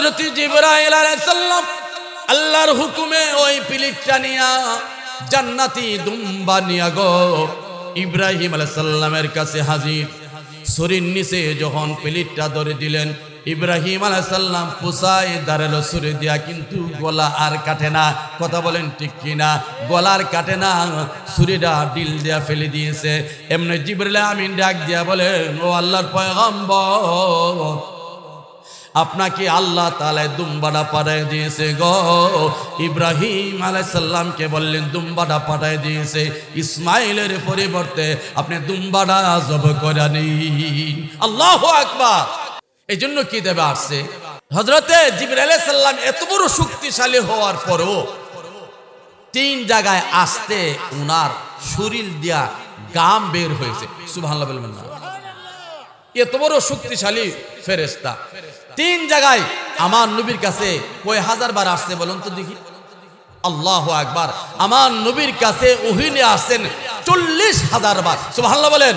হযরত জিবরাইল আলাইহিস সালাম আল্লাহর হুকুমে ওই পিলিটটা নিয়া জান্নাতি দুম্বা নিয়া গো ইব্রাহিম আলাইহিস সালামের কাছে হাজির। ছুরির নিচে যখন পিলিটটা ধরে দিলেন, ইব্রাহিম আলাইহিস সালাম পুষায় দাঁড়ালো ছুরি দিয়া, কিন্তু গলা আর কাটে না। কথা বলেন ঠিক কিনা? গলার কাটে না, ছুরিটা ডিল দিয়া ফেলে দিয়েছে। এমনি জিবরাইল আমিন ডাক দিয়া বলেন, ও আল্লাহর পয়গম্বর, আপনাকে আল্লাহ তাআলা দুম্বাটা পাঠায় দিয়েছে গো। ইব্রাহিম আলাইহিস সালামকে বললেন দুম্বাটা পাঠায় দিয়েছে, ইসমাইলের পরিবর্তে আপনি দুম্বাটা জবাই করে নিন। আল্লাহু আকবার। এই জন্য কি দেবে আসছে, হযরতে জিবরাইল আলাইহিস সালাম এত বড় শক্তিশালী হওয়ার পরও 3 জায়গায় আসতে উনার শরীর দিয়া গাম বের হয়েছে। সুবহানাল্লাহ বলবেন না? এত বড় শক্তিশালী ফেরেশতা 3 জায়গায় আমার নবীর কাছে কয় হাজার বার আসছে বলুন তো দেখি? আল্লাহু আকবার। আমার নবীর কাছে ওহী নিয়ে আসছেন 40,000 বার। সুবহানাল্লাহ বলেন?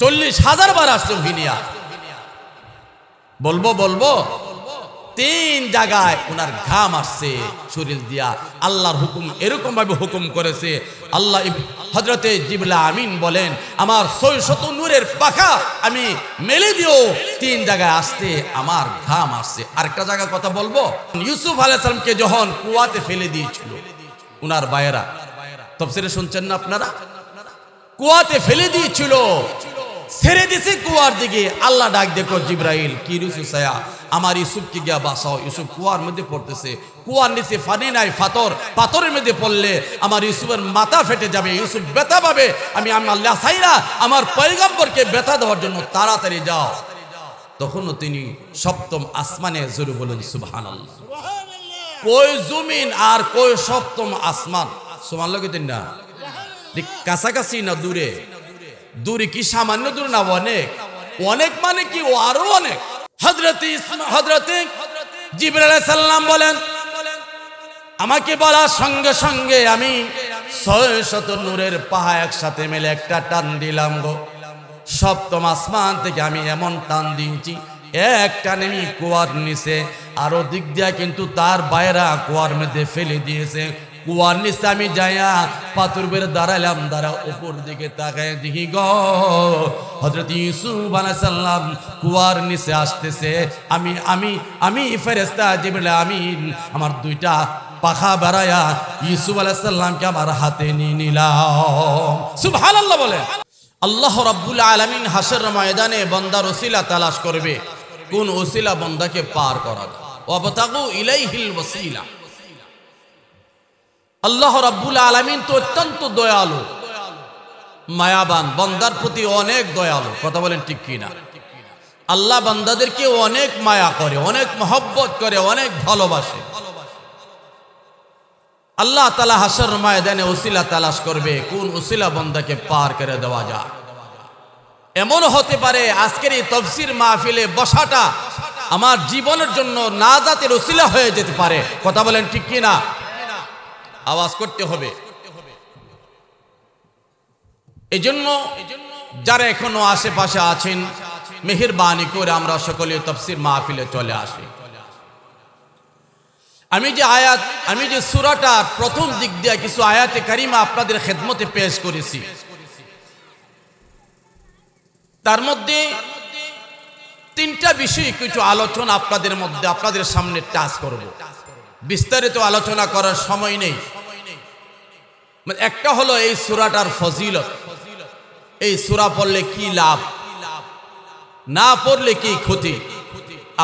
40,000 বার আসছে ওহী নিয়ে। বলবো 3 জায়গায় ওনার ঘাম আসছে শরীর দিয়া। আল্লাহর হুকুম এরকম ভাবে হুকুম করেছে। আল্লাহ হযরতে জিবরিল আমিন বলেন, আমার 600 নূরের পাখা আমি মেলে দিও 3 জায়গায় আসতে আমার ঘাম আসছে। আরেকটা জায়গার কথা বলবো, ইউসুফ আলাইহিস সালামকে যখন কুয়াতে ফেলে দিয়েছিল উনার ভাইয়েরা, তাফসীরে শুনছেন না আপনারা? কুয়াতে ফেলে দিয়েছিল, ছেড়ে দিছে কুয়ার দিকে। আল্লাহ ডাক দেখো জিবরাইল, কি রুসু ছায়া, আমার ইউসুফকে গিয়া বাঁচাও। ইউসুফ কুয়ার মধ্যে পড়তেছে, কুয়ার নিচে পানি নাই, পাথরের মধ্যে পড়লে আমার ইউসুফের মাথা ফেটে যাবে, ইউসুফ ব্যথা পাবে। আমি আল্লাহ চাইরা আমার পয়গম্বরকে ব্যথা দেওয়ার জন্য তাড়াতাড়ি যাও। তখনও তিনি 7ম আসমানে, জোরে বলুন সুবহানাল্লাহ। কই জমিন আর কই 7ম আসমান? সুবহানাল্লাহ কইতেন না? কাছাকাছি না দূরে? দূরে কি সামান্য দূর না অনেক? অনেক মানে কি আরো অনেক। হযরতে জিবরাইল আলাইহিস সালাম বলেন, আমাকে বলার সঙ্গে সঙ্গে আমি 600 নূরের পাহা একসাথে মিলে একটা টান দিলাম গো। 7ম আসমান থেকে আমি এমন টান দিয়েছি, এক টানে আমি কুয়ার নিচে, আরো দিক দিয়া কিন্তু তার বাইরা কুয়ার মধ্যে ফেলে দিয়েছে। কুয়ার নিচে আমি যাইয়া পাথর বের দাঁড়াইলাম, দাঁড়া উপর দিকে তাকায় দেখি গো হযরত ইউসুফ আলাইহিস সালাম কুয়ার নিচে আসতেছে। আমি ফেরেশতা জিবরাইল আমিন আমার 2টা পাখা বাড়ায়া ইউসুফ আলাইহিস সালামকে আমার হাতে নিয়ে নিলাম। সুবহানাল্লাহ বলে। আল্লাহ রাব্বুল আলামিন হাসর ময়দানে বান্দার ওসিলা তালাশ করবে, কোন ওসিলা বান্দাকে পার করাবে। ওয়াবতাগু ইলাইহিল ওয়াসিলা। আল্লাহ রাব্বুল আলামিন তো অত্যন্ত দয়ালু, মায়াবান, বান্দার প্রতি অনেক দয়ালু। কথা বলেন ঠিক কিনা? আল্লাহ বান্দাদেরকে অনেক মায়া করে, অনেক মহব্বত করে, অনেক ভালোবাসে। আল্লাহ তাআলা হাসর ময়দানে ওসিলা তালাশ করবে, কোন ওসিলা বান্দাকে পার করে দেওয়া যায়। এমন হতে পারে আজকের এই তাফসীর মাহফিলে বসাটা আমার জীবনের জন্য নাজাতের ওসিলা হয়ে যেতে পারে। কথা বলেন ঠিক কিনা? আওয়াজ করতে হবে। এজন্য যারা এখনো আশেপাশে আছেন, মেহেরবানি করে আমরা সকলে তাফসীর মাহফিলে চলে আসি। আমি যে সূরাটার প্রথম দিক দিয়ে কিছু আয়াতে কারিমা আপনাদের খেদমতে পেশ করেছি, তার মধ্যে 3টা বিষয় কিছু আলোচনা আপনাদের সামনে টাচ করব। বিস্তারিত আলোচনা করার সময় নেই। একটা হলো এই সূরাটার ফজিলত, এই সূরা পড়লে কি লাভ, না পড়লে কি ক্ষতি।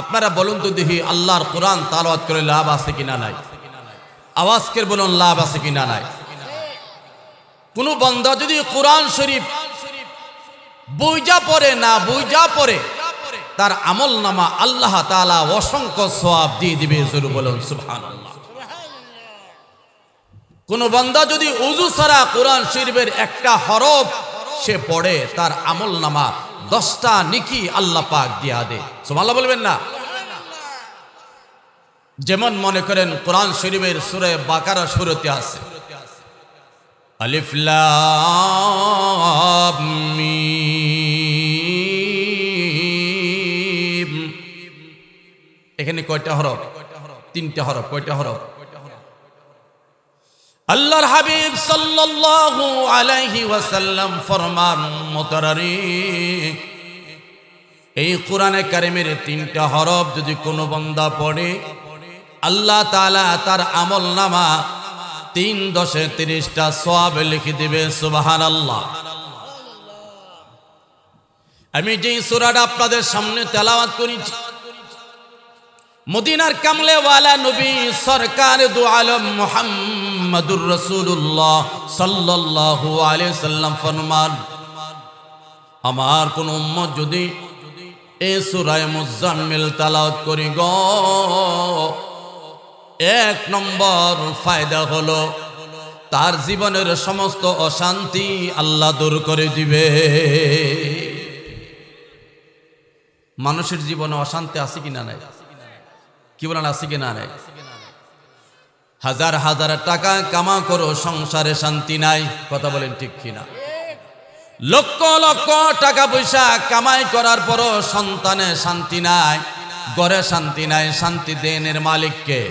আপনারা বলুন তো দেখি, আল্লাহর কোরআন তেলাওয়াত করে লাভ আছে কিনা নাই? আওয়াজ করে বলুন, লাভ আছে কিনা নাই? কোন বান্দা যদি কোরআন শরীফ বুঝা পড়ে না বুঝা পড়ে, তার আমল নামা আল্লাহ তাআলা অসংখ্য সওয়াব দিয়ে দিবে। জোরে বলুন সুবহানাল্লাহ। কোন বান্দা যদি ওযু ছাড়া কোরআন শরীফের একটা হরফ সে পড়ে, তার আমল নামা 10টা নেকি আল্লাহ পাক দিয়া দেয়। সুবহানাল্লাহ বলবেন না? যেমন মনে করেন কোরআন শরীফের সূরা বাকারা শুরুতে আছে আলিফ লাম মিম, এখানে কয়টা হরফ? তিনটা হরফ। কয়টা হরফ? আল্লাহর হাবিব সাল্লাল্লাহু আলাইহি ওয়াসাল্লাম ফরমান, মুতারারি এই কোরআনে কারিমের তিনটা হরফ যদি কোনো বান্দা পড়ে, আল্লাহ তাআলা তার আমলনামা 3×10 সওয়াব লিখে দিবে। সুবহানাল্লাহ। আমি যে সূরাটা আপনাদের সামনে তেলাওয়াত করেছি, মদিনার কামলেওয়ালা নবী সরকার দু আলম মুহাম্মাদুর রাসূলুল্লাহ সাল্লাল্লাহু আলাইহি সাল্লাম ফরমান, আমার কোন উম্মত যদি এই সূরা মুজাম্মিল তেলাওয়াত করি গো, 1 নম্বর ফায়দা হলো তার জীবনের সমস্ত অশান্তি আল্লাহ দূর করে দিবে। মানুষের জীবনে অশান্তি আছে কিনা নাই? কি বলেন, আছে কিনা নাই? হাজার হাজার টাকা কামা করো, সংসারে শান্তি নাই। কথা বলেন ঠিক কিনা? লক্ষ লক্ষ টাকা পয়সা কামাই করার পরও সন্তানে শান্তি নাই, ঘরে শান্তি নাই। শান্তি দেনের মালিক কে?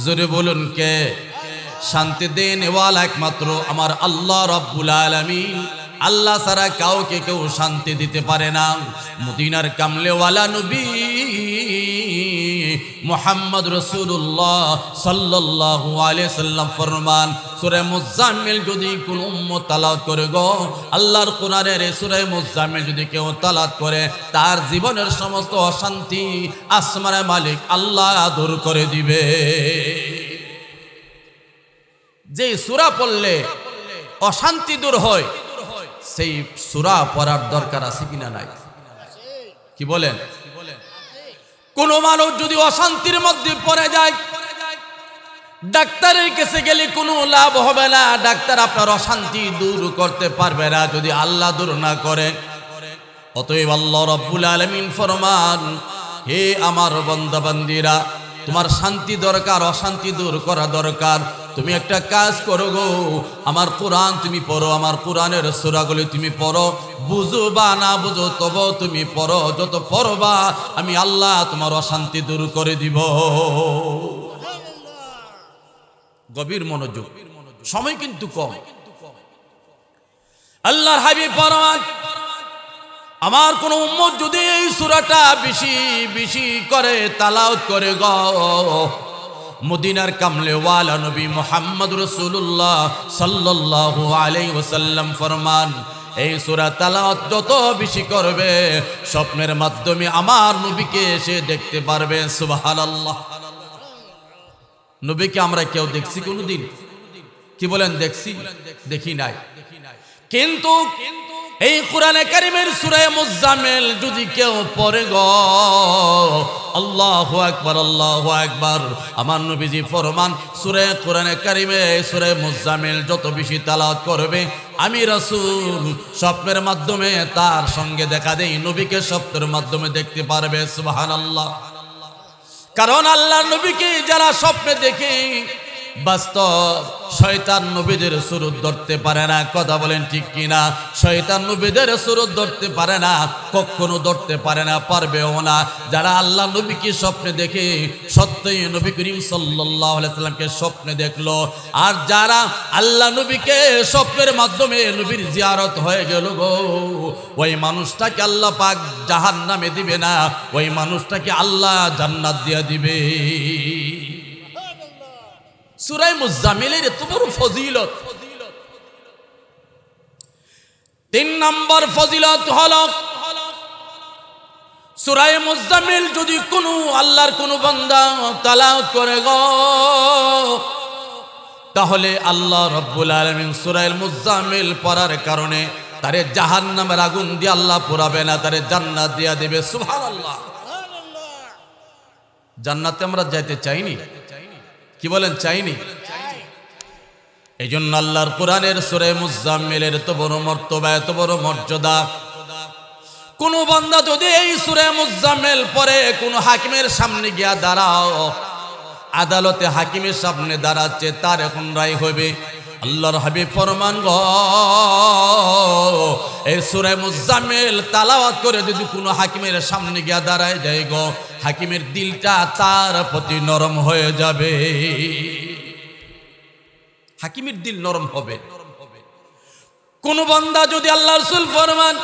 জোরে বলুন কে? শান্তি দেনওয়ালা একমাত্র আমার আল্লাহ রাব্বুল আলামিন। আল্লাহ ছাড়া কাউকে কেউ শান্তি দিতে পারে না। মদিনার কামলেওয়ালা নবী মুহাম্মদ রাসূলুল্লাহ সাল্লাল্লাহু আলাইহি সাল্লাম ফরমান, সূরা মুজাম্মিল যদি কোন উম্মত তেলাওয়াত করে গো, আল্লাহর কোরআনের সূরা মুজাম্মিল যদি কেউ তেলাওয়াত করে, তার জীবনের সমস্ত অশান্তি আসমানের মালিক আল্লাহ দূর করে দিবে। যে সূরা পড়লে অশান্তি দূর হয়, সেই সূরা পড়ার দরকার আছে কিনা নাই? কি বলেন? কোন মানুষ যদি অশান্তির মধ্যে পড়ে যায়, ডাক্তারের কাছে গেলে কোনো লাভ হবে না। ডাক্তার আপনার অশান্তি দূর করতে পারবে না যদি আল্লাহ দূর না করে। অতএব আল্লাহ রাব্বুল আলামিন ফরমান, হে আমার বান্দা বান্দীরা, তোমার শান্তি দরকার, অশান্তি দূর করা দরকার। তুমি একটা কাজ করো গো, আমার কোরআন তুমি পড়ো, আমার কোরআনের সূরাগুলি তুমি পড়ো, বুঝো বা না বুঝো তবু তুমি পড়ো। যত পড়বা আমি আল্লাহ তোমার অশান্তি দূর করে দিব। গভীর মনোযোগ, সময় কিন্তু কম। আল্লাহর হাবিব ফরমান, আমার কোন উম্মত যদি এই সূরাটা বেশি বেশি করে তেলাওয়াত করে গো, মদিনার কামলেওয়ালা নবী মুহাম্মদ রাসূলুল্লাহ সাল্লাল্লাহু আলাইহি ওয়াসাল্লাম ফরমান, এই সূরা তেলাওয়াত যত বেশি করবে, স্বপ্নের মাধ্যমে আমার নবীকে সে দেখতে পারবে। সুবহানাল্লাহ। নবীকে আমরা কেউ দেখছি কোনদিন? কি বলেন, দেখছি? দেখি নাই। কিন্তু এই কোরআনে কারীমের সূরা মুজাম্মিল যদি কেউ পড়ে গো, আল্লাহু আকবার, আল্লাহু আকবার। আমার নবীজি ফরমান, সূরা কোরআনে কারীমে সূরা মুজাম্মিল যত বেশি তেলাওয়াত করবে, আমি রাসূল স্বপ্নের মাধ্যমে তার সঙ্গে দেখা দেই, নবীকে স্বপ্নের মাধ্যমে দেখতে পারবে। সুবহানাল্লাহ। কারণ আল্লাহর নবীকে যারা স্বপ্নে দেখে, বাস্তব শয়তান নবীদের সুরত ধরতে পারে না। কথা বলেন ঠিক কিনা? শয়তান নবীদের সুরত ধরতে পারে না, কখনো ধরতে পারে না, পারবেও না। যারা আল্লাহ নবীকে স্বপ্নে দেখে, সত্যই নবী করিম সাল্লাল্লাহু আলাইহি সাল্লামকে স্বপ্নে দেখলো। আর যারা আল্লাহ নবীকে স্বপ্নের মাধ্যমে নবীর জিয়ারত হয়ে গেল গো, ওই মানুষটাকে আল্লাহ পাক জাহান্নামে দিবে না, ওই মানুষটাকে আল্লাহ জান্নাত দিয়ে দিবে। সূরা মুজাম্মিলের এত বড় ফজিলত। 3 নম্বর ফজিলত হলো, সূরা মুজাম্মিল যদি কোনো আল্লাহর কোনো বান্দা তেলাওয়াত করে গো, তাহলে আল্লাহ রাব্বুল আলামিন সূরা মুজাম্মিল পড়ার কারণে তারে জাহান্নামের আগুন দিয়ে আল্লাহ পোড়াবে না, তারে জান্নাত দিয়ে দেবে। সুবহানাল্লাহ। জান্নাতে আমরা যাইতে চাইনি? কি বলেন, চাইনি? এই জন্য আল্লাহর কোরআনের সূরা মুজাম্মিলের এত বড় মর্তবা, এত বড় মর্যাদা। কোন বান্দা যদি এই সূরা মুজাম্মিল পড়ে, কোন হাকিমের সামনে গিয়া দাঁড়াও, আদালতে হাকিমের সামনে দাঁড়াচ্ছে, তার এখন রায় হবে, আল্লাহর হাবিব ফরমান গো, এই সূরা মুজাম্মিল তেলাওয়াত করে যদি কোনো হাকিমের সামনে গিয়া দাঁড়ায় যায় গো, হাকিমের দিলটা তার প্রতি নরম হয়ে যাবে। হাকিমের দিল নরম হবে। কোন বান্দা যদি আল্লাহ রাসূল ফরমান,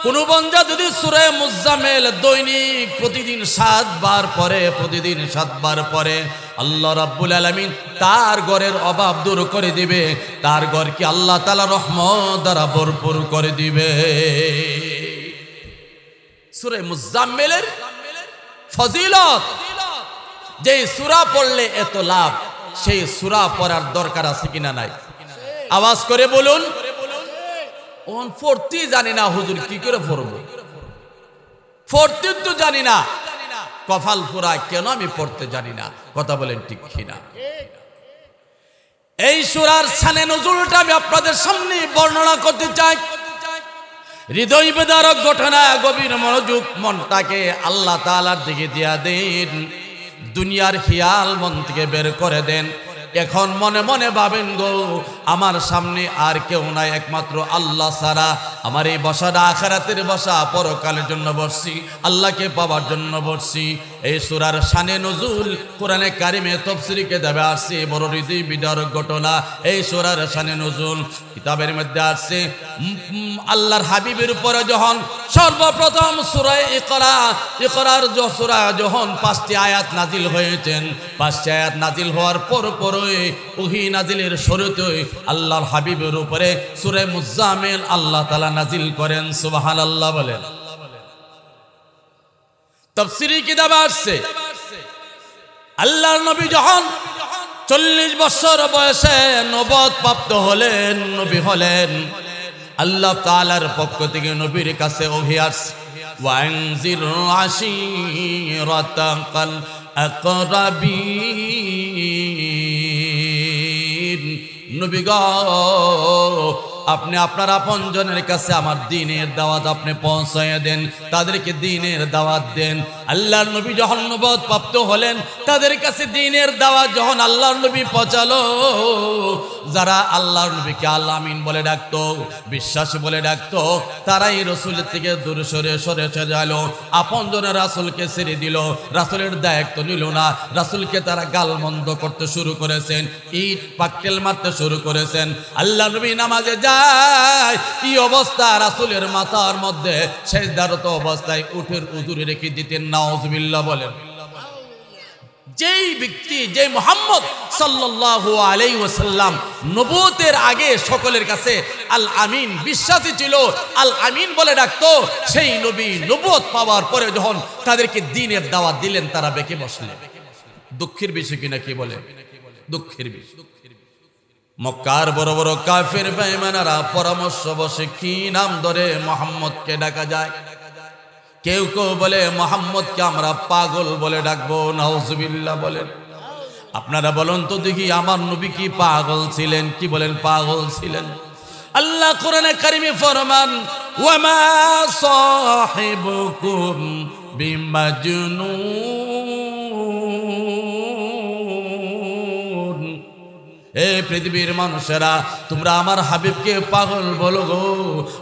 কোন বান্দা যদি সূরা মুজাম্মিল দৈনিক প্রতিদিন 7 বার পড়ে, প্রতিদিন 7 বার পড়ে, আল্লাহ রাব্বুল আলামিন তার ঘরের অভাব দূর করে দিবে, তার ঘরকে আল্লাহ তাআলা রহমত দ্বারা ভরপুর করে দিবে। সূরা মুজাম্মিলের ফজিলত, যে সূরা পড়লে এত লাভ, সেই সূরা পড়ার দরকার আছে কিনা নাই? আওয়াজ করে বলুন। ওন পড়তে জানি না হুজুর, কি করে পড়বো? পড়তে তো জানি না, কপাল পোড়া কেন আমি পড়তে জানি না? কথা বলেন ঠিক কিনা? এই সূরার শানে নজুলটা আমি আপনাদের সামনে বর্ণনা করতে চাই। হৃদয় বিদারক ঘটনা, গভীর মনোযোগ, মনটাকে আল্লাহ তাআলার দিকে দিয়া দেন, দুনিয়ার খেয়াল মন থেকে বের করে দেন। এখন মনে মনে ভাবেন গো, আমার সামনে আর কেউ নাই, একমাত্র আল্লাহ ছাড়া। আমার এই বসাটা আখিরাতের বসা, পরকালের জন্য বসছি, আল্লাহকে পাওয়ার জন্য বসছি। এই সূরার শানে নজুল কোরআনে কারিমে তাফসীরে কিতাবে আসছে, বড় হৃদয় বিদারক ঘটনা। এই সূরার শানে নজুল কিতাবের মধ্যে আসছে, আল্লাহর হাবিবের উপরে যখন সর্বপ্রথম সূরা ইকরা, ইকরার সূরা যখন 5টি আয়াত নাজিল হয়েছেন, 5টি আয়াত নাজিল হওয়ার পরই ওহী নাজিলের শুরুতে আল্লাহর হাবিবের উপরে সূরা মুজাম্মিল আল্লাহ তাআলা নাজিল করেন। সুবহানাল্লাহ বলেন। তাফসীরে কিতাবে আসছে, আল্লাহর নবী যখন 40 বছর বয়সে নবুয়ত প্রাপ্ত হলেন, নবী হলেন, আল্লাহ তাআলার পক্ষ থেকে নবীর কাছে ওহী আসছে, ওয়ানজির আশীরাতাকাল আকরাবিন। নবী গো, আপনি আপনার আপনজনের কাছে আমার দ্বীনের দাওয়াত আপনি পৌঁছায় দেন, তাদেরকে দ্বীনের দাওয়াত দেন। আল্লাহর নবী যখন নবুয়ত প্রাপ্ত হলেন, তাদের কাছে দ্বীনের দাওয়াত যখন আল্লাহর নবী পৌঁছালো, যারা আল্লাহর নবীকে আল্লাহ আমিন বলে ডাকতো, বিশ্বাসী বলে ডাকতো, তারাই রাসূলের থেকে দূরে সরে সরে গেল, আপনজনের রাসূলকে ছেড়ে দিল, রাসূলের দায়িত্ব নিল না। রাসূলকে তারা গালমন্দ করতে শুরু করেছেন, ইট পাটকেল মারতে শুরু করেছেন। আল্লাহ নবী নামাজে যায়, এই অবস্থা রাসূলের মাথার মধ্যে সেজদারত অবস্থায় উটের উজুরে রেখে দিতেন। নাউজুবিল্লাহ বলেন। যেই ব্যক্তি, যে মুহাম্মদ সাল্লাল্লাহু আলাইহি ওয়াসাল্লাম নবুয়তের আগে সকলের কাছে আল আমিন বিশ্বাসী ছিল, আল আমিন বলে ডাকতো, সেই নবী নবুয়ত পাওয়ার পরে যখন তাদেরকে দ্বীনের দাওয়াত দিলেন, তারা বেঁকে বসলেন। দুঃখের বিষয় কিনা? কি বলে? দুঃখের বিষয়। মক্কার বড় বড় কাফের বেঈমানেরা পরামর্শ বসে কি নাম ধরে মুহাম্মদকে ডাকা যায়। কেউ কেউ বলে মুহাম্মদকে আমরা পাগল বলে ডাকবো। নাউজুবিল্লাহ বলেন। আপনারা বলুন তো দেখি, আমার নবী কি পাগল ছিলেন? কি বলেন? পাগল ছিলেন। আল্লাহ কোরআনে কারিমে ফরমান, ওয়ামা সাহিবুকুম বিমাজনুন। এ পৃথিবীর মানুষেরা, তোমরা আমার হাবিবকে পাগল বলো গো।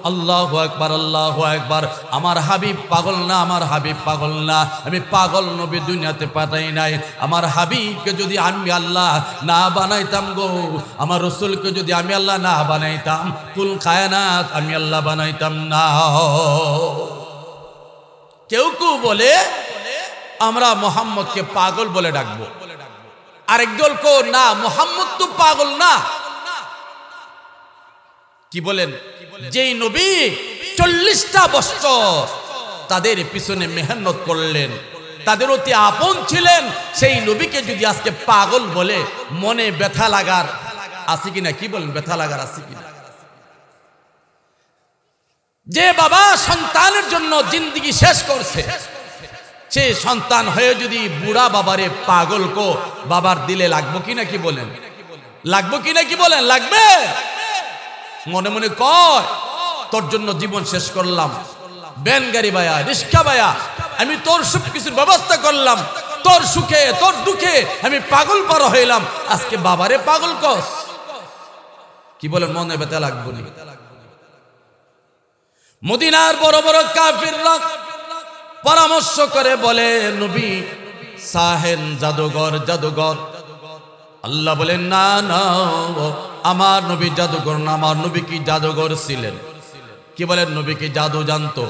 আল্লাহু আকবার, আল্লাহু আকবার। আমার হাবিব পাগল না, আমার হাবিব পাগল না। আমি পাগল নবী দুনিয়াতে পাঠাই নাই। আমার হাবিবকে যদি আমি আল্লাহ না বানাইতাম গো, আমার রাসূলকে যদি আমি আল্লাহ না বানাইতাম, কুল কায়নাত আমি আল্লাহ বানাইতাম না। কেউ কেউ বলে আমরা মুহাম্মদকে পাগল বলে ডাকবো, আরেক দল কো না, মুহাম্মদ তো পাগল না। কি বলেন? যেই নবী 40টা বছর তাদের পিছনে মেহনত করলেন, তাদের অতি আপন ছিলেন, সেই নবীকে যদি আজকে পাগল বলে, মনে ব্যথা লাগার আছে কিনা? কি বলেন? ব্যথা লাগার আছে কিনা? যে বাবা সন্তানের জন্য জিন্দেগি শেষ করছে, সে সন্তান হয়ে যদি বুড়া বাবারে পাগল কো, বাবার দিলে লাগবো কিনা? কি বলেন? লাগবো কিনা? কি বলেন? লাগবে। মনে মনে কয়, তোর জন্য জীবন শেষ করলাম, ভ্যান গাড়ি বায়া, রিক্সা বায়া, আমি তোর সব কিছুর ব্যবস্থা করলাম, তোর সুখে তোর দুঃখে আমি পাগল পার হইলাম, আজকে বাবারে পাগল কস। কি বলেন, মনে ব্যথা লাগবে না? মদিনার বড় বড় কাফিররা পরামর্শ করে বলে, নবী সাহেন জাদুঘর জাদুঘর। আল্লাহ বলেন, না না, আমার নবী জাদুঘর না, আমার নবী কি জাদুঘর ছিলেন? কি বলেন, নবী কি জাদু জানতো?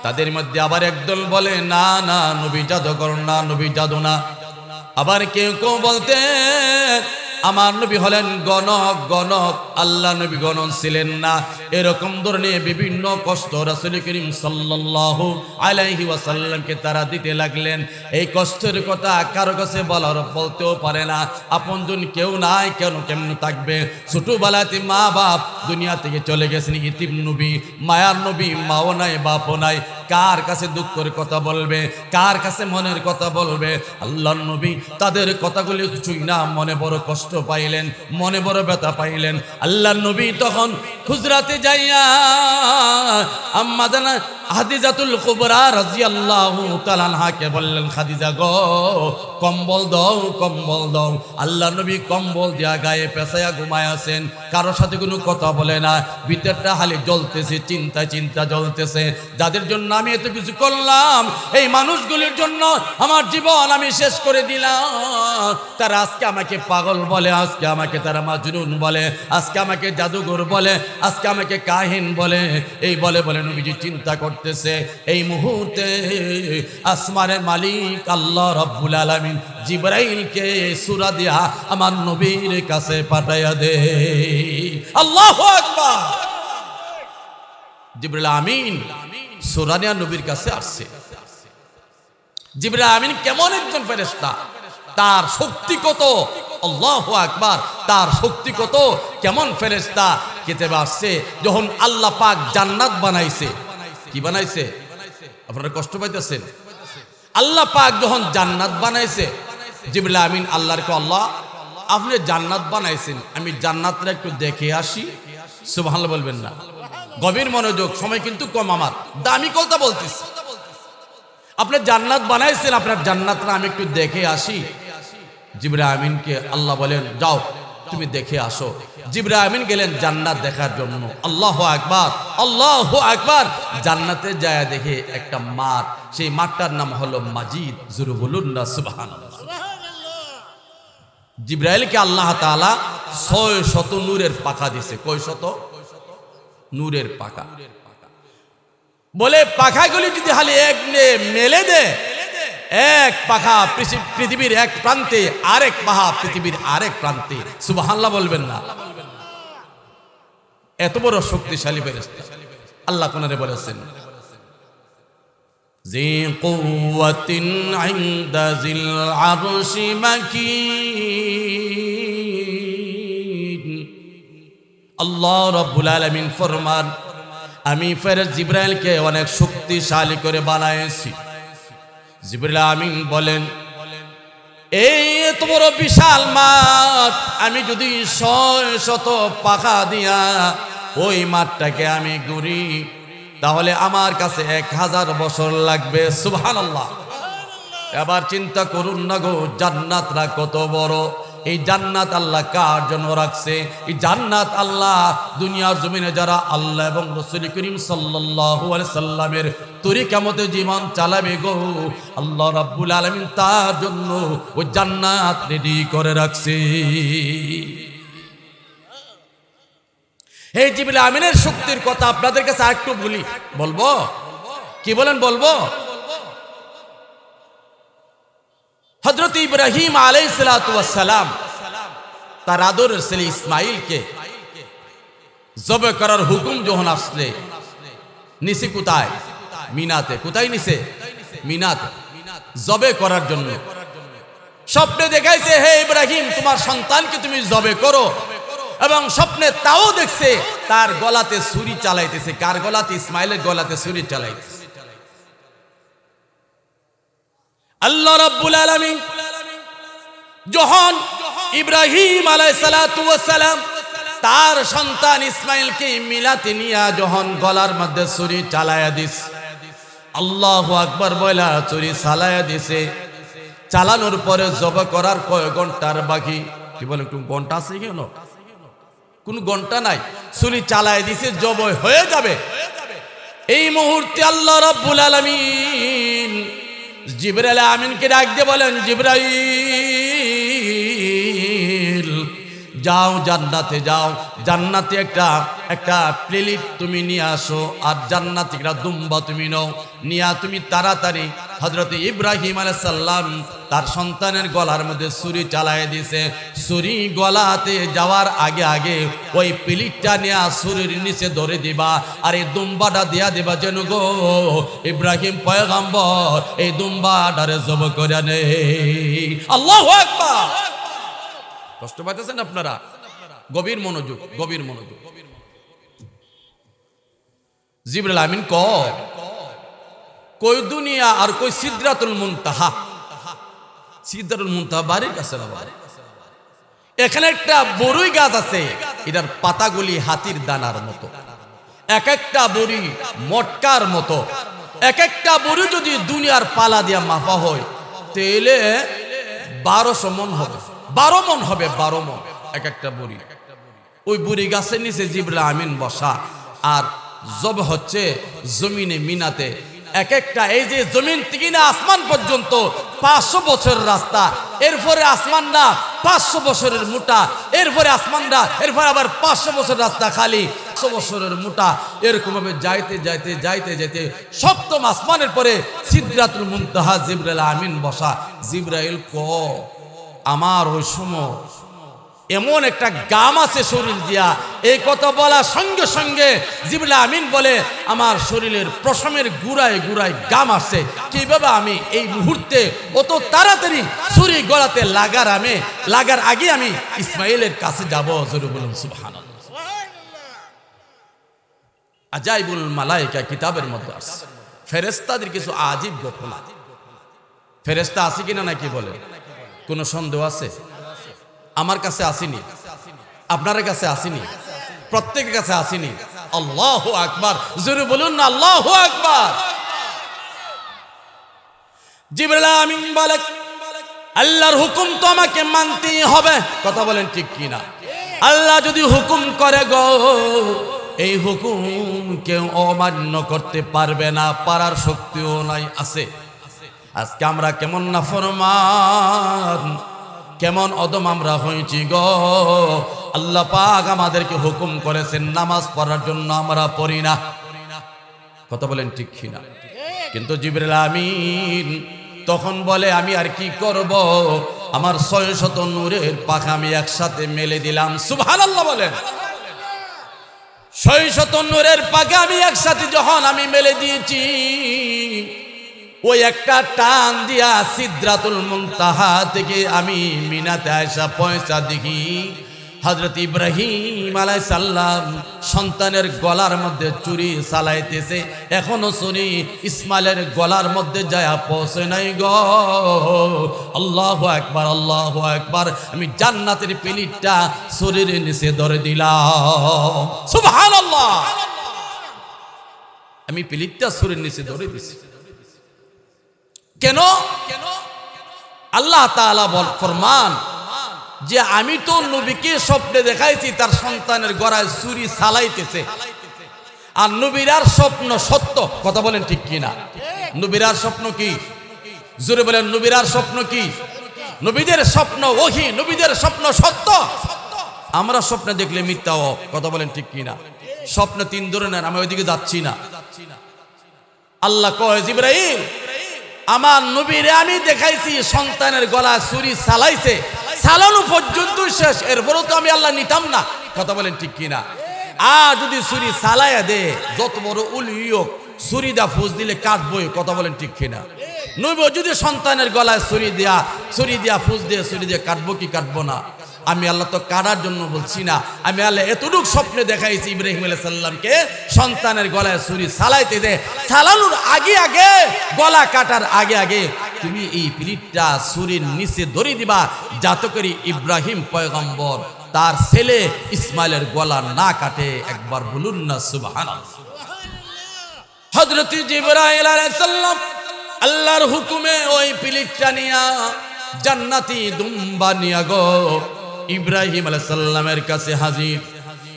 তাদের মধ্যে আবার একদল বলে, না না, নবী জাদুঘর না, নবী জাদু না। আবার কেউ কেউ বলতে, আমার নবী হলেন গণক, গণক, আল্লাহ নবী গণক ছিলেন না। এরকম ধরনের বিভিন্ন কষ্ট রাসূল করিম সাল্লাল্লাহু আলাইহি ওয়াসাল্লামকে তারা দিতে লাগলেন। এই কষ্টের কথা কারো কাছে বলতেও পারে না, আপনজন কেউ নাই, কেমন থাকবে? ছোটবেলাতে মা বাপ দুনিয়া থেকে চলে গেছেন, ইতিম নবী, মায়ার নবী, মাও নাই বাপও নাই। কার কাছে দুঃখের কথা বলবে, কার কাছে মনের কথা বলবে? আল্লাহর নবী তাদের কথাগুলি কিছুই না, মনে বড় কষ্ট পাইলেন, মনে বড় ব্যথা পাইলেন। আল্লাহর নবী তখন হুজরাতে যাইয়া আম্মা জানা খাদিজাতুল কুবরা রাদিয়াল্লাহু তাআলা আনহাকে বললেন, খাদিজা গো, কম্বল দাও, কম্বল দাও। আল্লাহর নবী কম্বল দিয়া গায়ে পেঁচাইয়া ঘুমায় আছেন, কারোর সাথে কোনো কথা বলে না, ভিতরটা খালি জ্বলতেছে, চিন্তা জ্বলতেছে। যাদের জন্য আমি এত কিছু করলাম, এই মানুষগুলির জন্য আমার জীবন আমি শেষ করে দিলাম, তারা আজকে আমাকে পাগল বলে, আজকে আমাকে তারা মাজনুন বলে, আজকে আমাকে জাদুঘর বলে, আজকে আমাকে কাহিন বলে। এই বলে বলে নবীজি চিন্তা করতেছে। এই মুহূর্তে আসমানের মালিক আল্লাহ রাব্বুল আলামিন জিবরাইলকে সূরা দিয়া আমার নবীর কাছে পাঠাইয়া দে। আল্লাহু আকবার। জিবরাইল আমিন সূরা নিয়া নবীর কাছে আসছে। জিবরাইল আমিন কেমন একজন ফেরেশতা, তার শক্তি কত! আল্লাহু আকবার। তার শক্তি কত! কেমন ফেরেশতা! কিতাবে আসছে, যখন আল্লাহ পাক জান্নাত বানাইছে, কি বানাইছে? আপনারা কষ্ট পাইতেছেন? আল্লাহ পাক যখন জান্নাত বানাইছে, জিবরাইল আমিন আল্লাহর কে, আল্লাহ আপনি জান্নাত বানাইছেন, আমি জান্নাতটা একটু দেখে আসি। সুবহানাল্লাহ বলবেন না? গভীর মনোযোগ, সময় কিন্তু কম, আমার দামি কথা বলতেছি। আপনি জান্নাত বানাইছেন, আপনার জান্নাতটা আমি একটু দেখে আসি। জিবরাইল আমিনকে আল্লাহ বলেন, যাও তুমি দেখে আসো। জিবরাইল আমিন গেলেন জান্নাত দেখার জন্য। আল্লাহু আকবার, আল্লাহু আকবার। জান্নাতে যায় দেখে একটা মাঠ, সেই মাঠটার নাম হলো মাজিদ। জোরে বলুন না সুবহানাল্লাহ। জিবরাইলকে আল্লাহ তাআলা 600 নূরের পাখা দিয়েছে। কয় শত? নূরের পাখা। বলে পাখাগুলি যদি খালি এক মেলে দে, এক পাখা পৃথিবীর এক প্রান্তে, আরেক পাখা পৃথিবীর আরেক প্রান্তে। সুবহানাল্লাহ বলবেন না? এত বড় শক্তিশালী ফেরেশতা। আল্লাহ কোরআনে বলেছেন, জি কুওয়াতিন ইনদা জিল আরশি মাকিন। আল্লাহ রাব্বুল আলামিন ফরমান, আমি ফেরেশতা জিবরাইলকে অনেক শক্তিশালী করে বানাইছি। জিবরাইল আমিন বলেন, এই এত বড় বিশাল মাঠ, আমি যদি 600 পাখা দিয়া ওই মাঠটাকে আমি ঘুরি, তাহলে আমার কাছে 1000 বছর লাগবে। সুবহানাল্লাহ। এবার চিন্তা করুন না গো, জান্নাতরা কত বড়! এই জান্নাত আল্লাহ কার জন্য রাখছে? এই জান্নাত আল্লাহ দুনিয়ার জমিনে যারা আল্লাহ এবং রাসূল করিম সাল্লাল্লাহু আলাইহি সাল্লামের তরিকা মতে জীবন চালাবে গো, আল্লাহ রাব্বুল আলামিন তার জন্য ওই জান্নাত রেডি করে রাখছে। এই জিবরাইল আমিনের শক্তির কথা আপনাদের কাছে একটু বলবো। কি বলেন? বলবো। হযরত ইব্রাহিম আলাইহিস সালাতু ওয়াস সালাম তার আদরের ছেলে ইসমাঈলকে জবে করার হুকুম যখন আসলে, নিছে কোথায়? মিনাতে। কোথায় নিছে? মিনাতে, জবে করার জন্য। স্বপ্নে দেখাইছে, হে ইব্রাহিম, তোমার সন্তানকে তুমি জবে করো। এবং স্বপ্নে তাও দেখছে তার গলাতে ছুরি চালাইতেছে। কার গলাতে? ইসমাঈলের গলাতে ছুরি চালাইতেছে। আল্লাহ রাব্বুল আলামিন যখন ইব্রাহিম আলাইহিস সালাতু ওয়াস সালাম তার সন্তান ইসমাঈলকে মিলাতে নিয়া যখন গলার মধ্যে ছুরি চালায়া দিস, আল্লাহু আকবার বলা ছুরি চালায়া দিছে। চালানোর পরে জব করার কয় ঘন্টার বাকি? কি বলে? একটু ঘন্টা আছে কেন? কোন ঘন্টা নাই, ছুরি চালায় দিছে, জবাই হয়ে যাবে। এই মুহূর্তে আল্লাহ রাব্বুল আলামিন জিবরাইল আমিনকে ডাক দিয়ে বলেন, জিবরাইল যাও জান্নাতে যাও, জান্নাতে একটা প্লেট তুমি নিয়ে আসো, আর জান্নাতে একটা দুম্বা তুমি নাও, নিয়া তুমি তাড়াতাড়ি হযরত ইব্রাহিম আলাইহিস সালাম তার সন্তানের গলার মধ্যে ছুরি চালায় দিয়েছে, ছুরি গলাতে যাওয়ার আগে আগে ওই প্লেটটা নিয়ে ছুরির নিচে ধরে দিবা, আর এই দুম্বাটা দিয়া দিবা যেন গো ইব্রাহিম পয়গম্বর এই দুম্বাটারে জবাই করে নেই। আল্লাহু আকবার। কষ্ট পাইতেছেন আপনারা? গভীর মনোযোগ, গভীর মনোযোগ। জিবরাইল আমিন কই দুনিয়া আর কই সিদরাতুল মুনতাহা। সিদরাতুল মুনতাহা বাড়ির কাছে না, এখানে একটা বড়ই গাছ আছে, এটার পাতাগুলি হাতির দানার মতো, এক একটা বড়ি মটকার মতো। এক একটা বড়ি যদি দুনিয়ার পালা দিয়া মাপা হয় তাহলে 1200 মন হবে, 12 মন হবে, 12 মন এক একটা বড়ি। ওই বুড়ি গাছের নিচে জিবরাইল আমিন বসা, আর জব হচ্ছে জমিনে মিনাতে। এক একটা এই যে জমিন থেকে না আসমান পর্যন্ত 500 বছরের রাস্তা, এরপরে আসমান না 500 বছরের মোটা, এরপরে আসমান না, এরপরে আবার 500 বছরের রাস্তা খালি 100 বছরের মোটা, এরকম ভাবে যাইতে যাইতে যাইতে যাইতে সপ্তম আসমানের পরে সিদরাতুল মুনতাহা জিবরাইল আমিন বসা। জিবরাইল আমার ওই সময় এমন একটা গাম আছে শরীর দিয়া, এই কথা বলার সঙ্গে সঙ্গে জিবরাইল আমিন বলে আমার শরীরের পশমের গুড়ায় গুড়ায় গাম আছে। কিভাবে আমি এই মুহূর্তে অত তাড়াতাড়ি ছুরি গলাতে লাগার আগে আমি ইসমাইলের কাছে যাব? জোরে বলুন সুবহানাল্লাহ। আজাইবুল মালায়েকা কিতাবের মধ্যে আছে ফেরেশতাদের কিছু আজীব ঘটনা। ফেরেশতা আছে কিনা নাকি বলে কোনো সন্দেহ আছে? আমার কাছে আসেনি, আপনার কাছে আসেনি, প্রত্যেকের কাছে আসেনি। আল্লাহু আকবার, জোরে বলুন না আল্লাহু আকবার। জিবরাইল আমিন বলে আল্লাহর হুকুম তো আমাকে মানতেই হবে। কথা বলেন ঠিক কিনা? আল্লাহ যদি হুকুম করে গো, এই হুকুম কেউ অমান্য করতে পারবে না, পারার শক্তিও নাই। আছে আজকে আমরা কেমন নাফরমান, কেমন অদম আমরা হয়েছি গো। আল্লাহ পাক আমাদেরকে হুকুম করেছেন নামাজ পড়ার জন্য, আমরা পড়ি না। কথা বলেন ঠিক কিনা? কিন্তু জিবরাইল আমিন তখন বলে আমি আর কি করব, আমার 600 নূরের পাখা আমি একসাথে মেলে দিলাম। সুবহানাল্লাহ বলেন। 600 নূরের পাখা আমি একসাথে যখন আমি মেলে দিয়েছি, ওই একটা টান দিয়া সিদরাতুল মুনতাহা থেকে আমি মিনাতে আয়সা পয়সা দেখি হযরত ইব্রাহিম আলাইহিস সালাম সন্তানের গলার মধ্যে চুরি চালাইতেছে। এখনো ছুরি ইসমাইলের গলার মধ্যে যায় পৌঁছে নাই গো। আল্লাহু আকবার, আল্লাহু আকবার। আমি জান্নাতের প্লেটটা ছুরির নিচে ধরে দিলাম। সুবহানাল্লাহ। আমি প্লেটটা ছুরির নিচে ধরে দিছি। কেন? আল্লাহ তাআলা ফরমান যে আমি তো নবীকে স্বপ্নে দেখাইছি তার সন্তানের গলায় ছুরি চালাইতেছে, আর নবীরার স্বপ্ন সত্য। কথা বলেন ঠিক কিনা? নবীরার স্বপ্ন কি? জোরে বলেন নবীরার স্বপ্ন কি? নবীদের স্বপ্ন ওহী, নবীদের স্বপ্ন সত্য। আমরা স্বপ্নে দেখলে মিথ্যা। কথা বলেন ঠিক কিনা? স্বপ্ন 3 ধরনের, আমি ওইদিকে যাচ্ছি না। আল্লাহ কয় জিবরাইল আমার নবীরে আমি দেখাইছি সন্তানের গলায় ছুরি চালাইছে, চালানো পর্যন্ত শেষ, এরপরও তো আমি আল্লাহ নিতাম না। কথা বলেন ঠিক কিনা? আর যদি ছুরি চালাইয়া দে, যত বড় উলি হোক, ছুরি দা ফুস দিলে কাটবই। কথা বলেন ঠিক কিনা? নবী যদি সন্তানের গলায় ছুরি দিয়া ফুস দিয়ে ছুরি দিয়ে কাটবো কি কাটবো না? আমি আল্লাহ তো কাটার জন্য বলছি না, আমি আল্লাহ এতটুকু স্বপ্নে দেখাইছি ইব্রাহিম আলাইহিস সালামকে সন্তানের গলায় ছুরি চালাইতে দে, চালানোর আগে আগে, গলা কাটার আগে আগে তুমি এই প্লেটটা ছুরির নিচে ধরে দিবা, যাতে করে ইব্রাহিম পয়গম্বর তার ছেলে ইসমাইলের গলা না কাটে। একবার বলুন না সুবহানাল্লাহ। হযরত জিবরাইল আলাইহিস সালাম আল্লাহর হুকুমে ওই প্লেটটা নিয়া জান্নাতি দুম্বা নিয়া গো ইব্রাহিম আলাইহিস সালামের কাছে হাজির।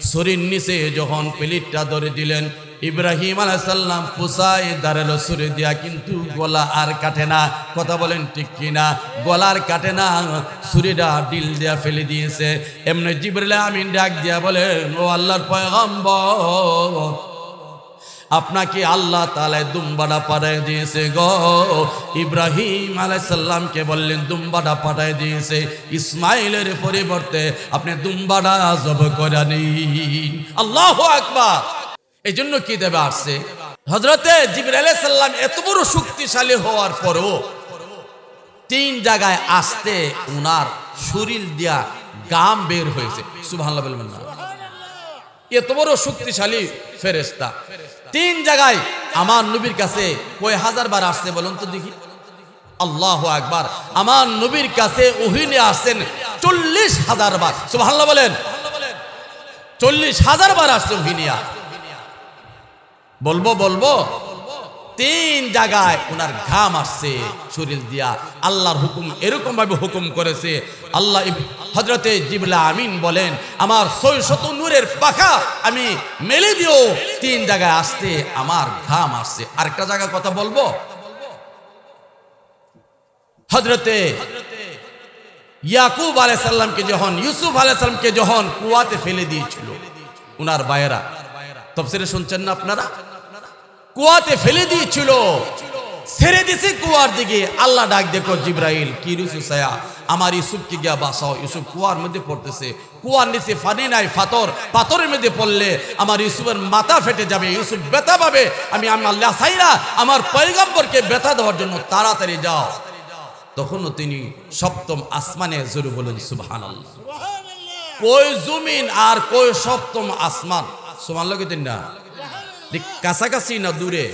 ছুরির নিচে যখন প্লেটটা ধরে দিলেন, ইব্রাহিম আলাইহিস সালাম পুষায় দাঁড়ালো ছুরি দিয়া, কিন্তু গলা আর কাটে না। কথা বলেন ঠিক কিনা? গলার কাটে না, ছুরিটা ডিল দিয়া ফেলে দিয়েছে। এমনি জিবরিল আমিন ডাক দিয়া বলেন, ও আল্লাহর পয়গম্বর, আপনাকে আল্লাহ তাআলা দুম্বাটা পাঠায় দিয়েছে গো। ইব্রাহিম আলাইহিস সালামকে বললেন দুম্বাটা পাঠায় দিয়েছে, ইসমাইলের পরিবর্তে আপনি দুম্বাটা জবাই করে নিন। আল্লাহু আকবার। এই জন্য কি দেবে আসছে, হযরতে জিবরাইল আলাইহিস সালাম এত বড় শক্তিশালী হওয়ার পরেও 3 জায়গায় আসতে উনার শরীর দিয়া গাম বের হয়েছে। সুবহানাল্লাহ বলবেন না? এত বড় শক্তিশালী ফেরেশতা 3 জায়গায় আমার নবীর কাছে কয় হাজার বার আসছে বলুন তো দেখি? আল্লাহু আকবার। আমার নবীর কাছে ওহী নিয়ে আসছেন 40,000 বার। সুবহানাল্লাহ বলেন। 40,000 বার আসছে ওহী নিয়ে। বলবো 3 জায়গায় ওনার ঘাম আসছে শরীর দিয়া। আল্লাহর হুকুম এরকম ভাবে হুকুম করেছে। আল্লাহ হযরতে জিবরিল আমিন বলেন, আমার 600 নূরের পাখা আমি মেলে দিও 3 জায়গায় আসতে আমার ঘাম আসছে। আরেকটা জায়গায় কথা বলবো, হযরতে ইয়াকুব আলাইহিস সালামকে যখন, ইউসুফ আলাইহিস সালামকে যখন কুয়াতে ফেলে দিয়েছিল উনার ভাইয়েরা, তাফসীরে শুনছেন না আপনারা? কুয়াতে ফেলে দিয়েছিল, ছেড়ে দিছে কুয়ার দিকে। আল্লাহ ডাক দেখো জিবরাইল, কি রুসু ছায়া, আমার ইউসুফকে গিয়া বাঁচাও। ইউসুফ কুয়ার মধ্যে পড়তেছে, কুয়ার নিচে পানি নাই, পাথরের মধ্যে পড়লে আমার ইউসুফের মাথা ফেটে যাবে, ইউসুফ ব্যথা পাবে। আমি আল্লাহ চাইরা আমার পয়গম্বরকে ব্যথা দেওয়ার জন্য তাড়াতাড়ি যাও। তখনও তিনি 7ম আসমানে, জোরে বলুন সুবহানাল্লাহ। কই জমিন আর কই 7ম আসমান? সুবহানাল্লাহ কইতেন না? কাছাকাছি না দূরে?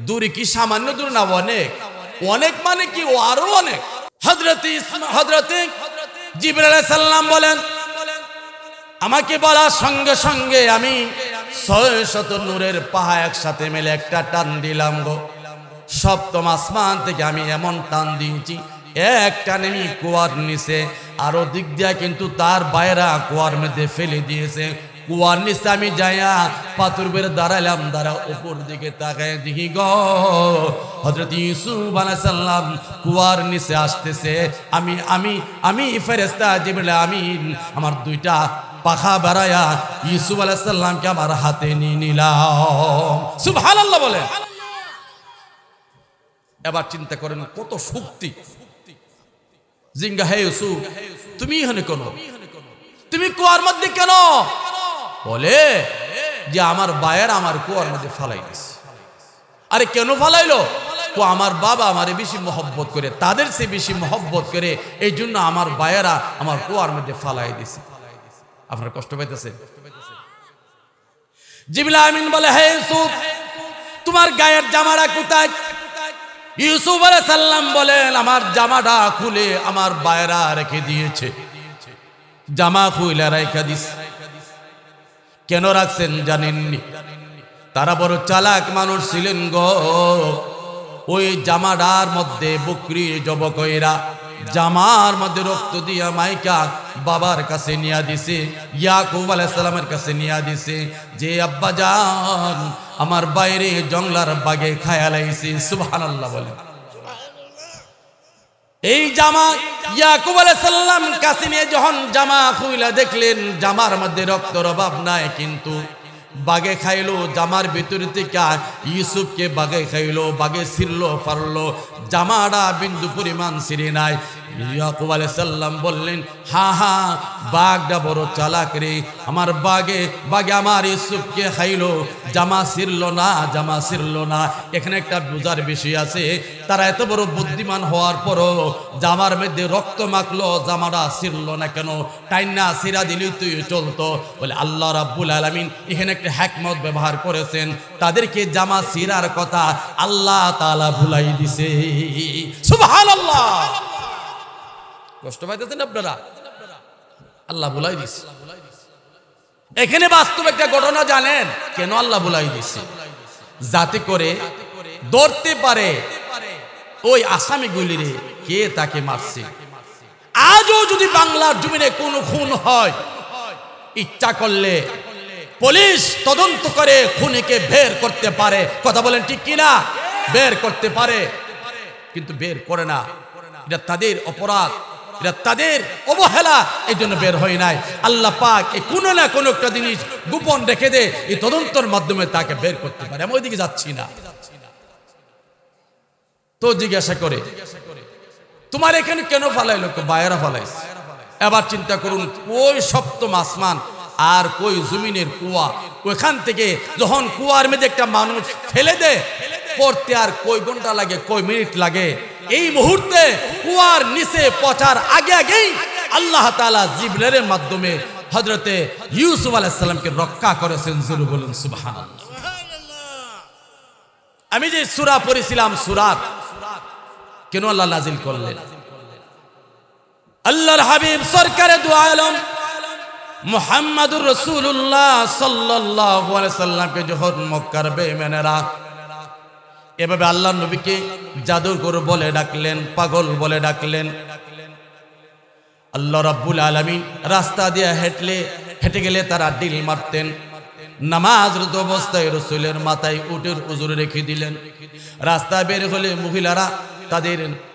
দূরে কি সামান্য দূর না অনেক? অনেক মানে কি আরো অনেক। হযরতে জিবরাইল আলাইহিস সালাম বলেন, আমাকে বলার সঙ্গে সঙ্গে আমি 600 নূরের পাহা একসাথে মেলে একটা টান দিলাম গো। 7ম আসমান থেকে আমি এমন টান দিয়েছি, এক টানে আমি কুয়ার নিচে, আরো দিক দিয়া কিন্তু তার বাইরা কুয়ার মধ্যে ফেলে দিয়েছে। কুয়ার নিচে আমি যাইয়া পাথর বের দাঁড়াইলাম, দাঁড়া উপর দিকে তাকায় দেখি গো হযরত ইউসুফ আলাইহিস সালাম কুয়ার নিচে আসতেছে। আমি ফেরেশতা জিবরিল আমিন আমার 2টা পাখা বাড়ায়া ইউসুফ আলাইহিস সালামকে আমার হাতে নিয়ে নিলাম। সুবহানাল্লাহ বলেন। এবার চিন্তা করেন কত শক্তি। জিঙ্গা, হে ইউসুফ তুমি এখানে কেন? তুমি কুয়ার মধ্যে কেন? বলে যে আমার বায়ের আমার কুয়ার মধ্যে ফালাই দিছে। আরে কেন ফালাইলো? তো আমার বাবা আমারে বেশি মহব্বত করে, তাদের চেয়ে বেশি মহব্বত করে, এই জন্য আমার বায়েরা আমার কুয়ার মধ্যে ফালাই দিছে। আপনারা কষ্ট পাইতেছেন? জিবরিল আমিন বলে, হে ইউসুফ তোমার গায়ের জামাটা কোথায়? ইউসুফ আলাইহিস সালাম বলেন, আমার জামাটা খুলে আমার বায়েরা রেখে দিয়েছে। জামা খুলে রেখে দিছে। কেন রাখছেন জানেননি? তারা বড় চালাক মানুষ ছিলেন গো। ওই জামাটার মধ্যে বকরি জব কইরা জামার মধ্যে রক্ত দিয়া মাইকা বাবার কাছে নিয়া দিছে, ইয়াকুব আলাইহিস সালামের কাছে নিয়া দিছে, যে আব্বা জান আমার বাইরে জঙ্গলার বাগে খায়া লাইছে। সুবহানাল্লাহ বলে। এই জামা ইয়াকুব আলাইহিস সালাম কাছে নিয়ে যখন জামা খুইলা দেখলেন জামার মধ্যে রক্তের অভাব নাই, কিন্তু বাগে খাইলো জামার ভিতর থেকে ইউসুফকে বাগে খাইলো, বাগে ছিড়লো পারলো, জামাটা বিন্দু পরিমাণ ছিঁড়ে নাই। ইয়াকুব আলাইহিস সালাম বললেন, হা বাঘটা বড় চালাক রে, আমার বাগে আমার ইউসুফকে খাইলো, জামা ছিড়লো না। এখানে একটা বুঝার বিষয় আছে, তারা এত বড় বুদ্ধিমান হওয়ার পরও জামার মধ্যে রক্ত মাখলো, জামাটা ছিড়লো না কেন? টাইনা ছিড়া দিলেই তুই চলতো। বলে আল্লাহ রাব্বুল আলামিন এখানে একটা হিকমত ব্যবহার করেছেন, তাদেরকে জামা ছিড়ার কথা আল্লাহ তাআলা ভুলাই দিছে। সুবহানাল্লাহ। কষ্ট পাইতেছেন আপনারা? আল্লাহ ভুলাই দিছে। এখানে বাস্তব একটা ঘটনা জানেন কেন আল্লাহ ভুলাই দিছে? যাতে করে ধরতে পারে ওই আসামিগুলিরে কে তাকে মারছে। আজও যদি বাংলার জমিনে কোনো খুন হয়, ইচ্ছা করলে পুলিশ তদন্ত করে খুনিকে বের করতে পারে, কথা বলেন ঠিক কিনা? বের করতে পারে, কিন্তু বের করে না। এটা তাদের অপরাধ, এটা তাদের অবহেলা, এই জন্য বের হয় নাই। আল্লাহ পাক এই কোনো না কোনো একটা জিনিস গোপন রেখে দে, এই তদন্তের মাধ্যমে তাকে বের করতে পারে। আমি ওইদিকে যাচ্ছি না। তো জিজ্ঞাসা করে তোমার এখানে কেন ফালাইলো? বাইরা ফালাইছে। এবার চিন্তা করুন, কই সপ্তম আসমান আর কই জমিনের কুয়া, ওইখান থেকে যখন কুয়ার মধ্যে একটা মানুষ ফেলে দেয়, পড়তে আর কই ঘন্টা লাগে, কই মিনিট লাগে। এই মুহূর্তে কুয়ার নিচে পচার আগেই আল্লাহ তাআলা জিবরাইলের মাধ্যমে হযরতে ইউসুফ আলাইহিস সালামকে রক্ষা করেছেন। জোরে বলুন সুবহানাল্লাহ। আমি যে সূরা পড়েছিলাম, সূরা কেন আল্লাহ নাজিল করলেন? আল্লাহর হাবিব সরকারে দু আলম মুহাম্মাদুর রাসূলুল্লাহ সাল্লাল্লাহু আলাইহি সাল্লামকে যখন মক্কার বেঈমানেরা এভাবে আল্লাহর নবীকে জাদুকর বলে ডাকলেন, পাগল বলে ডাকলেন, আল্লাহ রাব্বুল আলামিন রাস্তা দিয়ে হেঁটে গেলে তারা ডিল মারতেন। নামাজরত অবস্থায় রাসূলের মাথায় উটের উজুর রেখে দিলেন। রাস্তা বের হলে মহিলারা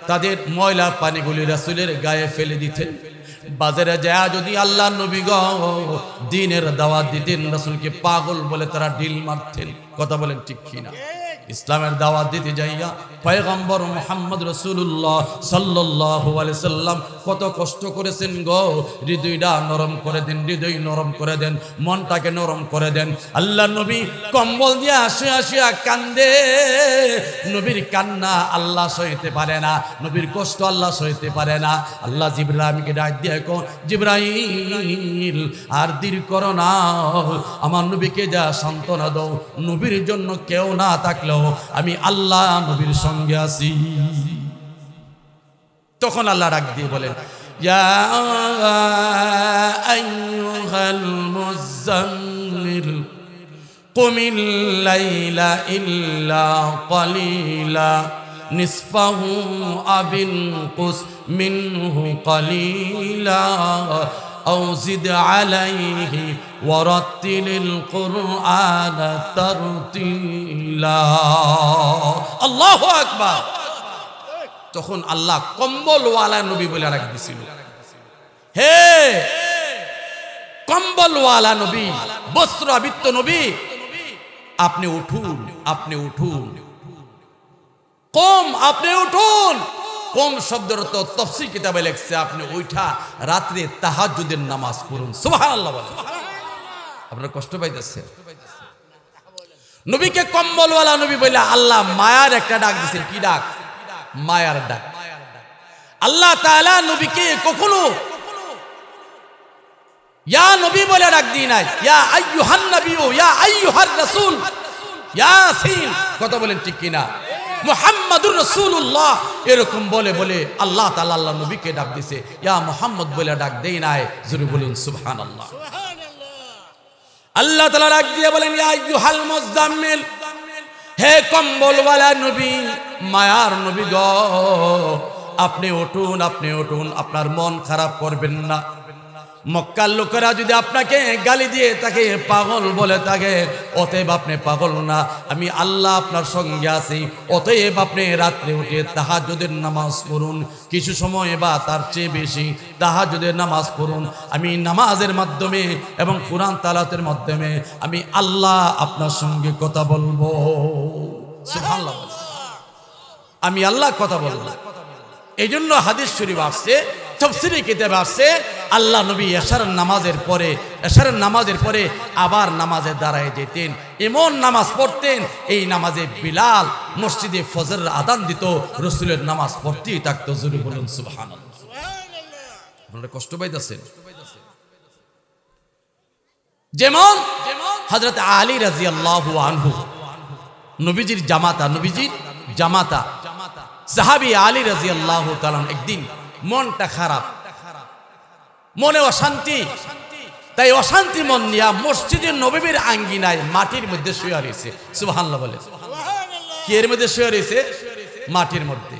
তাদের ময়লা পানিগুলি রাসূলের গায়ে ফেলে দিতেন। বাজারে যায় যদি আল্লাহ নবী গো দ্বীনের দাওয়াত দিতেন, রাসূলকে পাগল বলে তারা ঢিল মারতেন। কথা বলেন ঠিক কিনা? ইসলামের দাওয়াত দিতে যাইয়া পয়গম্বর মুহাম্মদ রাসূলুল্লাহ সাল্লাল্লাহু আলাইহি সাল্লাম কত কষ্ট করেছেন গো। হৃদয়টা নরম করে দেন, হৃদয় নরম করে দেন, মনটাকে নরম করে দেন। আল্লাহ নবী কম্বল দিয়ে আসিয়া কান্দে। নবীর কান্না আল্লাহ সইতে পারে না, নবীর কষ্ট আল্লাহ সইতে পারে না। আল্লাহ জিবরাইলকে ডাক দিয়ে কো, জিবরাইল আর দেরি করো না, আমার নবীকে যা সান্ত্বনা দাও। নবীর জন্য কেউ না থাকলেও আমি আল্লাহ নবীর সঙ্গে আছি। তখন আল্লাহ ডাক দিয়ে বলেন, ইয়া আইয়ুহাল মুযাম্মিল কুমিল লাইলা ইল্লা কালিলা নিসফাহু আবিন কুস মিনহু কালিলা أو زد عليه ورتل القرآن ترتيلا الله أكبر। তখন আল্লাহ কম্বলওয়ালা নবী বলে ডাক দিছিল, হে কম্বলওয়ালা নবী, বস্ত্রাবৃত নবী, আপনি উঠুন, আপনি উঠুন, আপনি উঠুন। কম শব্দের তো তাফসীর কিতাবে লেখছে আপনি ওইটা রাতে তাহাজ্জুদের নামাজ পড়ুন। সুবহানাল্লাহ বলেন। আপনারা কষ্ট পাইতেছেন? নবীকে কম্বলওয়ালা নবী বলে আল্লাহ মায়ার একটা ডাক দিয়েছেন। কি ডাক? মায়ার ডাক। আল্লাহ তাআলা নবীকে কখনো ইয়া নবী বলে ডাক দিই নাই, ইয়া আইয়ুহান নবিয়্যু, ইয়া আইয়ুহার রাসূল, ইয়াসিন। কথা বলেন ঠিক কিনা? মুহাম্মাদুর রাসূলুল্লাহ এরকম বলে বলে আল্লাহ তাআলা আল্লাহ নবীকে ডাক দিয়েছে, ইয়া মুহাম্মদ বলে ডাক দেই নাই। জোরে বলুন সুবহানাল্লাহ। আল্লাহ তাআলা ডাক দিয়ে বলেন, ইয়া আইয়ুহাল মুযাম্মিল, হে কম্বলওয়ালা নবী, মায়ার নবী গো, আপনি উঠুন, আপনি উঠুন, আপনার মন খারাপ করবেন না। মক্কার লোকেরা যদি আপনাকে গালি দিয়ে তাকে পাগল বলে থাকে, অতএব আপনি পাগল না, আমি আল্লাহ আপনার সঙ্গে আছি। অতএব আপনি রাত্রে উঠে তাহাজ্জুদের নামাজ পড়ুন, কিছু সময় বা তার চেয়ে বেশি তাহাজ্জুদের নামাজ পড়ুন। আমি নামাজের মাধ্যমে এবং কুরআন তেলাওয়াতের মাধ্যমে আমি আল্লাহ আপনার সঙ্গে কথা বলবো। সুবহানাল্লাহ। আমি আল্লাহ কথা বলবো। এই জন্য হাদিস শরীফ আসছে, তাফসীরে কিতাবে আসছে, আল্লাহ নবী এশারের নামাজের পরে আবার নামাজে দাঁড়ায় যেতেন, এমন নামাজ পড়তেন এই নামাজে বিলাল মসজিদে ফজরের আযান দিত, রাসূলের নামাজ পড়তেই থাকতো। জোরে বলুন সুবহানাল্লাহ। আপনারা কষ্ট পাইতেছেন? যেমন হযরত আলী রাদিয়াল্লাহু আনহু, নবীজির জামাতা সাহাবী আলী রাদিয়াল্লাহু তাআলা, একদিন মনটা খারাপ, মনে অশান্তি, তাই অশান্তি মন নিয়ে মসজিদের নববীর আঙ্গিনায় মাটির মধ্যে শুয়ে রয়েছে। সুবহানাল্লাহ বলে। কি এর মধ্যে শুয়ে রয়েছে? মাটির মধ্যে।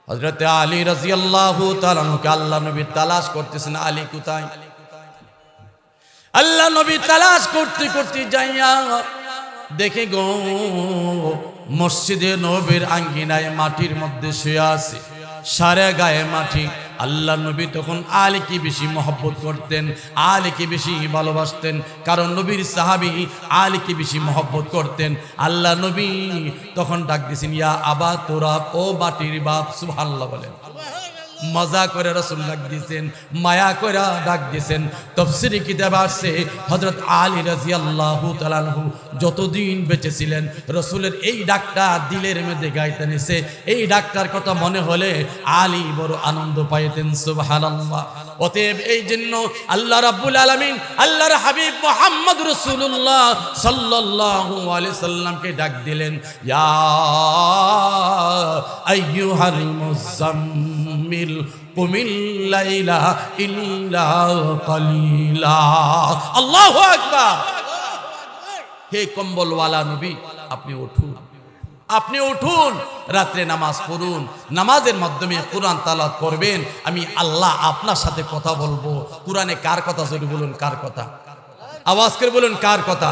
হযরত আলী রাদিয়াল্লাহু তাআলা আল্লাহ নবী তালাশ করতেছেন, আলী কোথায়? আল্লাহ নবী তালাশ করতে করতে যাইয়া দেখে গো মসজিদে নবীর আঙ্গিনায় মাটির মধ্যে শুয়ে আছে, সারা গায়ে মাটি। আল্লাহ নবী তখন আলীকে বেশি মহব্বত করতেন, আলীকে বেশি ভালোবাসতেন, কারণ নবীর সাহাবী আলীকে বেশি মহব্বত করতেন। আল্লাহ নবী তখন ডাক দিয়েছেন, ইয়া আবা তুরাব, ও মাটির বাপ। সুবহানাল্লাহ বলেন। মজা করে রাসূল ডাক দিয়েছেন, মায়া করে ডাক দিয়েছেন। তাফসীরে কিতাবে আছে হযরত আলী রাদিয়াল্লাহু তাআলা আনহু যতদিন বেঁচে ছিলেন রাসূলের এই ডাকটা দিলের মধ্যে গাইতে নিছে। এই ডাকটার কথা মনে হলে আলী বড় আনন্দ পাইতেন। সুবহানাল্লাহ। অতএব এই জন্য আল্লাহ রাব্বুল আলামিন আল্লাহর হাবিব মুহাম্মদ রাসূলুল্লাহ সাল্লাল্লাহু আলাইহি সাল্লামকে ডাক দিলেন, ইয়া আইয়ুহাল মুযাম্মিল কুমিল লাইলা ইল্লা কালিলা। আল্লাহু আকবার। হে কম্বলওয়ালা নবী, আপনি উঠুন, আপনি উঠুন, রাত্রে নামাজ পড়ুন, নামাজের মাধ্যমে কোরআন তালাওয়াত করবেন। আমি আল্লাহ আপনার সাথে কথা বলবো। কোরআনে কার কথা জোরে বলুন, কার কথা? আওয়াজ করে বলুন, কার কথা?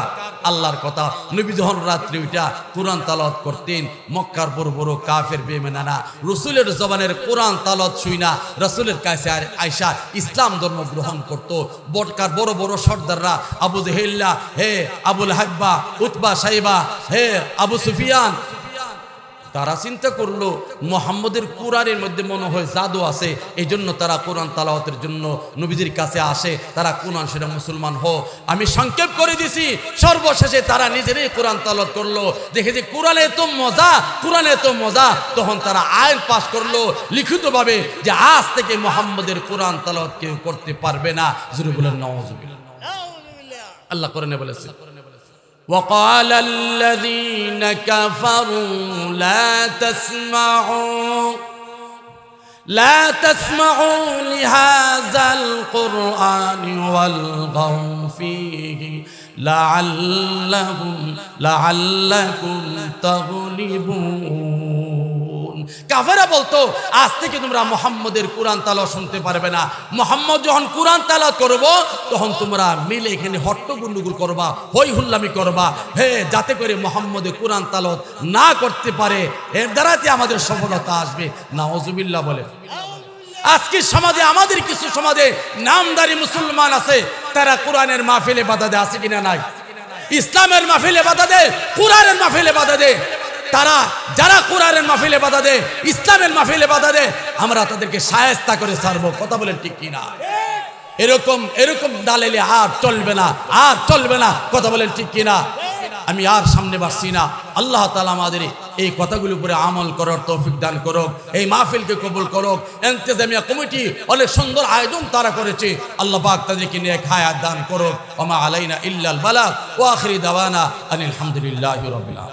আল্লাহর কথা। নবী যখন রাত্রে উঠা কোরআন তালাওয়াত করতেন, মক্কার বড় বড় কাফের বেঈমানেরা রাসূলের জবানের কোরআন তালাওয়াত শুইনা রাসূলের কাছে আয়েশা ইসলাম ধর্ম গ্রহণ করত। বটকার বড় বড় সর্দাররা আবু জেহেল্লা, হে আবুল হাব্বা, উতবা সাইবা, হে আবু সুফিয়ান, তারা চিন্তা করলো মুহাম্মদের কোরআনের মধ্যে মনে হয় জাদু আছে, এই জন্য তারা কোরআন তালাওয়াতের জন্য নবীজির কাছে আসে, তারা কোরআন সেটা মুসলমান হো। আমি সংক্ষেপ করে দিছি, সর্বশেষে তারা নিজেরাই কোরআন তালাওয়াত করলো। দেখে যে কোরআনে তো মজা, কোরআনে তো মজা, তখন তারা আইন পাস করলো লিখিতভাবে যে আজ থেকে মুহাম্মদের কোরআন তালাওয়াত কেউ করতে পারবে না। জোরে বলেন নাউযুবিল্লাহ। আল্লাহ কোরআনে বলেছে, وقال الذين كفروا لا تسمعوا لهذا القرآن والغوا فيه لعلكم تغلبون। কাফেরা বলতো আজ থেকে তোমরা মুহাম্মদের কোরআন তালাওয়াত শুনতে পারবে না। মুহাম্মদ যখন কোরআন তালাওয়াত করব তখন তোমরা মিলে এখানে হট্টগোল করবা, হই হুল্লামি করবা, হে যাতে করে মুহাম্মদের কোরআন তালাওয়াত না করতে পারে। এর দ্বারাতে আমাদের সফলতা আসবে। নাউযুবিল্লাহ বলে। আজকে সমাজে, আমাদের কিছু সমাজে নামদারি মুসলমান আছে, তারা কোরআনের মাহফিলে বাধা দেয়, আছে কিনা নাই? ইসলামের মাহফিলে বাধা দেয়, কোরআনের মাহফিলে বাধা দেয়। তারা যারা কোরআনের মাহফিলে বাধা দেয়, ইসলামের মাহফিলে বাধা দেয়, আমরা তাদেরকে শায়েস্তা করে ছাড়বো। কথা বলেন ঠিক কিনা? এরকম দালালি আর চলবে না, আর চলবে না। কথা বলেন ঠিক কিনা? আমি আর সামনে বাড়ছি না। আল্লাহ তাআলা আমাদের এই কথাগুলোর উপরে আমল করার তৌফিক দান করুক, এই মাহফিলকে কবুল করুক। ইন্তেজামিয়া কমিটি অনেক সুন্দর আয়োজন তারা করেছে, আল্লাহ পাক তাদেরকে নেক হায়াত দান করুক। ওয়া মা আলাইনা ইল্লাল বালাগ ওয়া আখিরি দাওয়ানা আনিল হামদুলিল্লাহি রাব্বিল আলামিন।